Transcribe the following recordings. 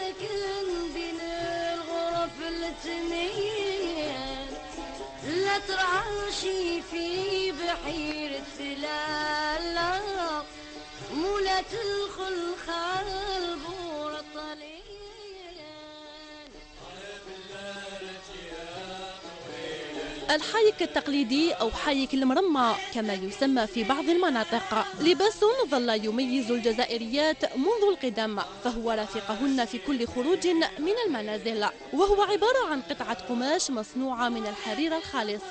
ساكن بين الغرف الاثنين، لا ترعشي في بحيرة لا مولا تدخل خلبور الطليل. الحايك التقليدي أو حايك المرمى كما يسمى في بعض المناطق لباس ظل يميز الجزائريات منذ القدم، فهو رافقهن في كل خروج من المنازل، وهو عبارة عن قطعة قماش مصنوعة من الحرير الخالص.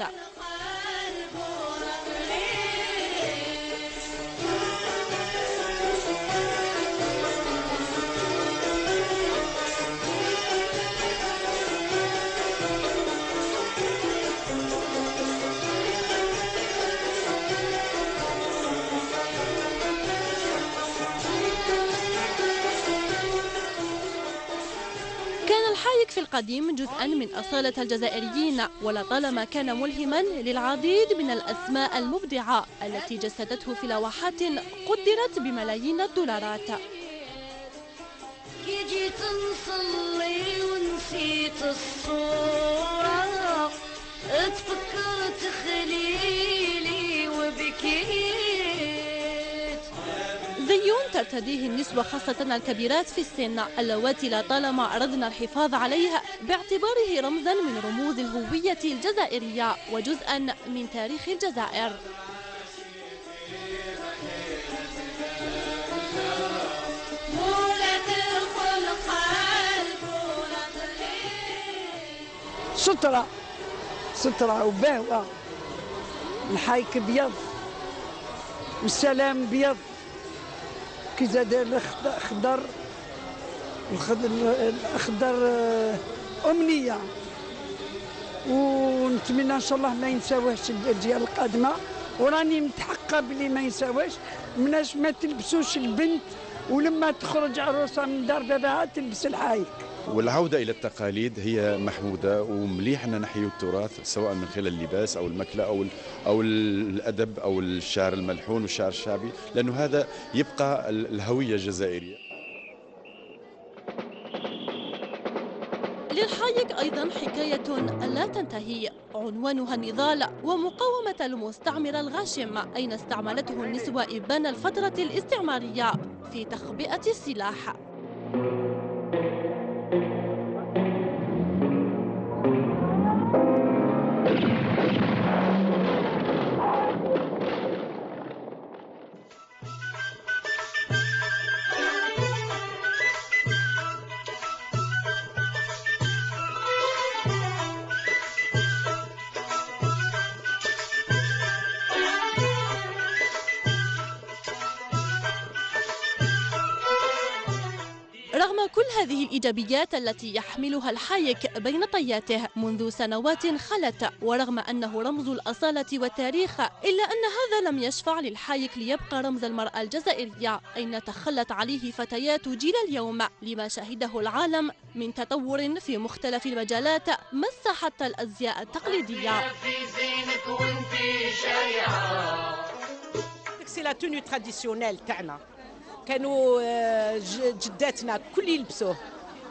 كان الحايك في القديم جزءا من أصالة الجزائريين، ولطالما كان ملهما للعديد من الأسماء المبدعة التي جسدته في لوحات قدرت بملايين الدولارات. كي جيت نصلي ونسيت الصورة، تفكرت خليلي وبكيت. زي ترتديه النسوة خاصة الكبيرات في السن، اللواتي لطالما أردنا الحفاظ عليه باعتباره رمزا من رموز الهوية الجزائرية وجزءا من تاريخ الجزائر. سترة وبهوة، الحايك بيض والسلام بيض، كي زاد الأخضر أمنية، ونتمنى إن شاء الله ما ينساوهش الأجيال القادمة، وراني متحققة بلي ما ينساوهش، مناش ما تلبسوش البنت ولما تخرج عروسة من دار باباها تلبس الحايك. والعودة إلى التقاليد هي محمودة، ومليح أن نحيي التراث سواء من خلال اللباس أو المكلة أو الأدب أو الشعر الملحون والشعر الشعبي، لأنه هذا يبقى الهوية الجزائرية. للحايك أيضا حكاية لا تنتهي، عنوانها النضال ومقاومة المستعمر الغاشم، أين استعملته النسوة إبان الفترة الاستعمارية في تخبئة السلاح. رغم كل هذه الإيجابيات التي يحملها الحايك بين طياته منذ سنوات خلت، ورغم أنه رمز الأصالة والتاريخ، إلا أن هذا لم يشفع للحايك ليبقى رمز المرأة الجزائرية، أين تخلت عليه فتيات جيل اليوم لما شهده العالم من تطور في مختلف المجالات مس حتى الأزياء التقليدية. سي لا توني تراديسيونيل تاعنا، كانوا جداتنا كل يلبسوه،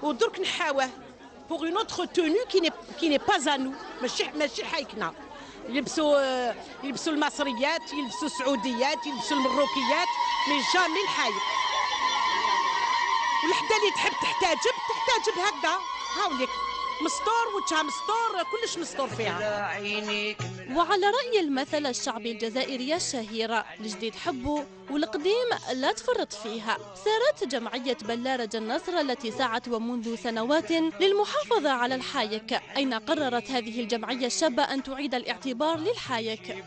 ودرك نحاوه بوغ اون اوتر توني كي ني با ا نو، ماشي حايكنا. يلبسوا المصريات، يلبسوا السعوديات، يلبسوا المروكيات، مي جامي الحايك. والحدا اللي تحب تحتاجب هكذا، هاوليك مستور وجهها مستور، كلش مستور فيها. وعلى رأي المثل الشعبي الجزائري الشهير، الجديد حبه والقديم لا تفرط فيها، سارت جمعية بلارج النصر التي سعت ومنذ سنوات للمحافظة على الحايك، أين قررت هذه الجمعية الشابة أن تعيد الاعتبار للحايك.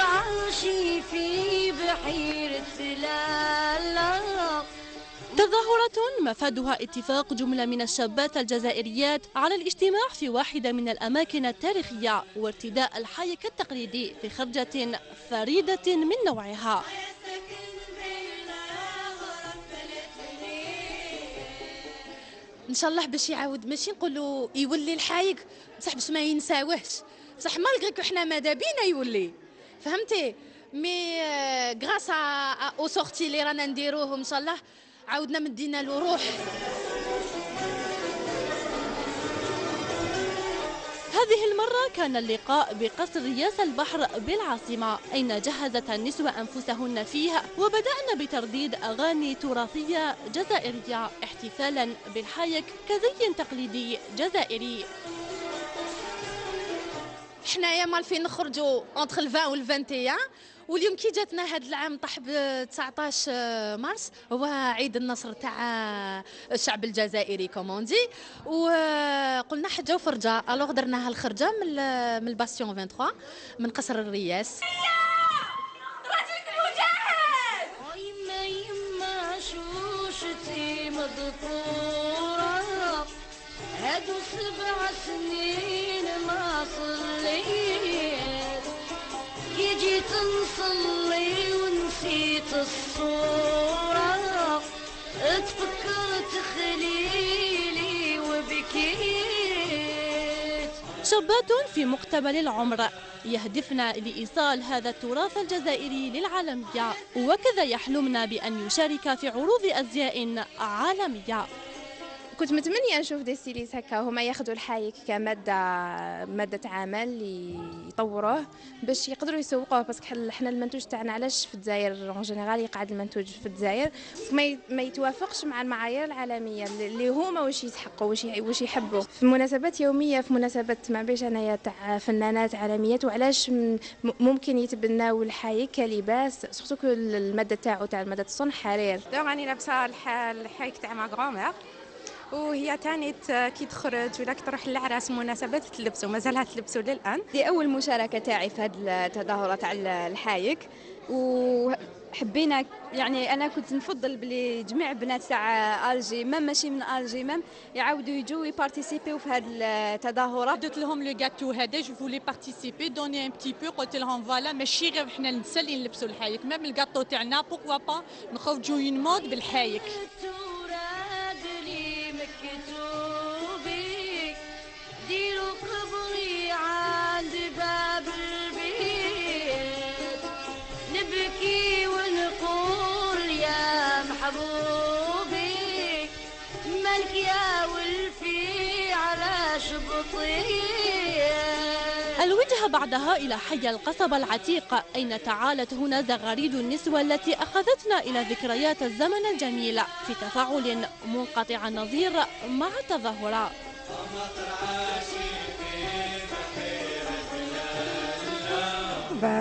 ترعشي في بحيرة لا. تظاهرة مفادها اتفاق جملة من الشابات الجزائريات على الاجتماع في واحدة من الأماكن التاريخية وارتداء الحايك التقليدي في خرجة فريدة من نوعها. ان شاء الله باش يعاود، ماشي نقولوا يولي الحايك بصح باش ما ينساوهش، بصح مالغري كو حنا ماذا بينا يولي، فهمتي؟ مي غراس او سورتي اللي رانا نديروهم ان شاء الله عاودنا مدينا له روح. هذه المرة كان اللقاء بقصر رياس البحر بالعاصمة، أين جهزت النسوة أنفسهن فيه وبدأن بترديد أغاني تراثية جزائرية احتفالا بالحايك كزي تقليدي جزائري. حنايا مالفين نخرجوا اونتر ال 20 وال 21، واليوم كي جاتنا هذا العام طاح ب 19 مارس هو عيد النصر تاع الشعب الجزائري كوموندي، وقلنا حجه وفرجه الوغ درناها الخرجه من الباستيون 23 من قصر الرياس. يما شوشتي مذكورة هادو 7 سنين ما صليت، كي جيت نصلي ونسيت الصورة تفكرت خليلي وبكيت. شابات في مقتبل العمر يهدفن لإيصال هذا التراث الجزائري للعالمية، وكذا يحلمن بأن يشارك في عروض أزياء عالمية. كنت متمنية نشوف دي ستيليس هكا هما ياخذوا الحايك كمادة عمل يطوروه باش يقدروا يسوقوه، باسكو حنا المنتوج تاعنا علاش في الجزائر اون جينيرال يقعد المنتوج في الجزائر ما يتوافقش مع المعايير العالمية اللي هما واش يسحقوا واش يحبوا. في مناسبات يومية، في مناسبات ما بيش انايا تاع فنانات عالميات، وعلاش ممكن يتبناو الحايك كلباس، سورتو المادة تاعو تاع المادة الصنع حرير. راني لابسه الحايك تاع ما غرومير، وهي تاني كي تخرج ولا كي تروح للعراس مناسبات تلبسوا، مازالها تلبسوا للان. دي اول مشاركه تاعي في هذه التظاهره تاع الحايك، وحبينا يعني انا كنت نفضل بلي جميع بنات تاع الجي ماشي من الجي يعاودوا يجوا يبارتيسيبيو في هذه التظاهره. درت لهم لو غاتو هذا جو فولي بارتيسيبي دوني ان بتي بو، قلت لهم فوالا ماشي غير حنا النساء اللي نلبسوا الحايك، ميم الغاتو تاعنا بوكوا با نخرجوا اون مود بالحايك. ديروا قبري عند باب البيت، نبكي ونقول يا محبوبي مالك يا ولفي على شبطي. الوجهة بعدها إلى حي القصبة العتيق، أين تعالت هنا زغاريد النسوة التي أخذتنا إلى ذكريات الزمن الجميل في تفاعل منقطع النظير مع التظاهرة.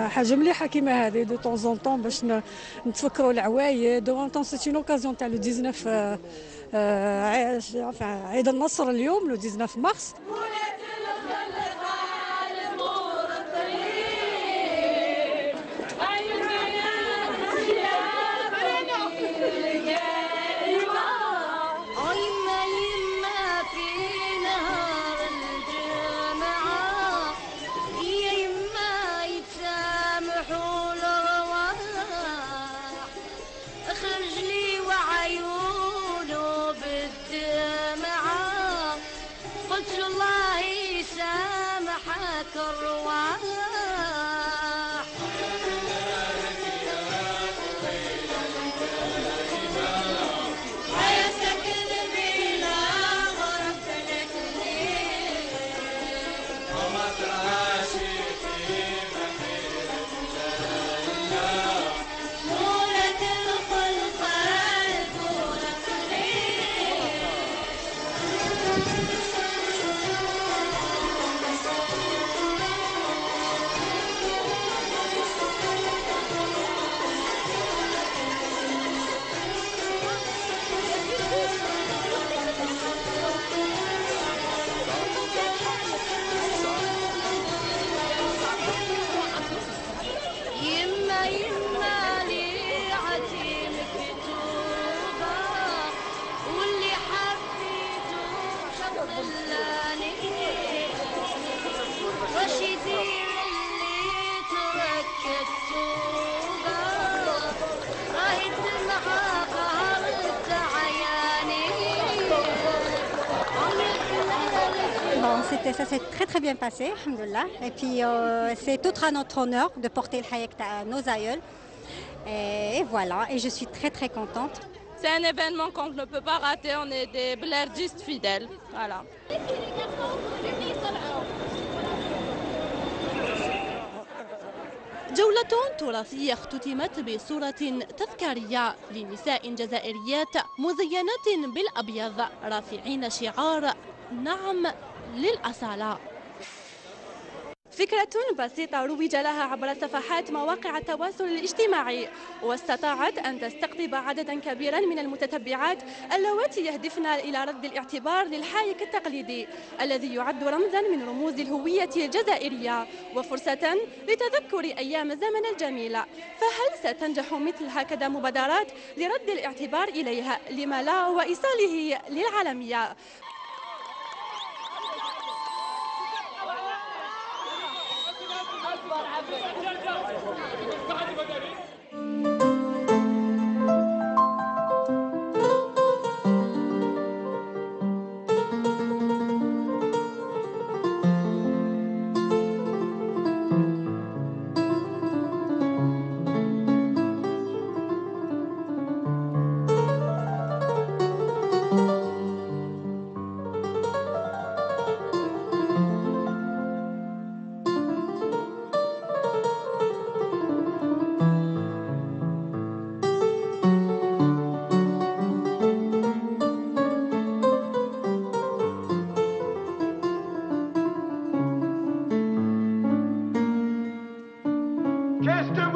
حاجه مليحه كيما هذه دو طون زون طون باش نتفكروا العوايد. دو طون سي اون اوكازيون تاع لو 19 عيد النصر اليوم لو 19 مارس. قلت الله يمالي عتي مكتوبة واللي حبيته شغلاني وش يدير اللي ترك التوبة راهي الدمعة قهرت عياني Bon, ça s'est très bien passé, alhamdoulilah. Et puis c'est tout à notre honneur de porter le hayek à nos aïeuls. Et voilà, et je suis très contente. C'est un événement qu'on ne peut pas rater, on est des blardistes fidèles. Voilà. جولة تراثية اختتمت بصورة تذكارية لنساء جزائريات مزينات بالأبيض رافعين شعار نعم للأصالة. فكرة بسيطة روج لها عبر صفحات مواقع التواصل الاجتماعي واستطاعت أن تستقطب عددا كبيرا من المتتبعات اللواتي يهدفن إلى رد الاعتبار للحايك التقليدي الذي يعد رمزا من رموز الهوية الجزائرية وفرصة لتذكر أيام الزمن الجميل. فهل ستنجح مثل هكذا مبادرات لرد الاعتبار إليها؟ لما لا وإيصاله للعالمية؟ Qu'est-ce que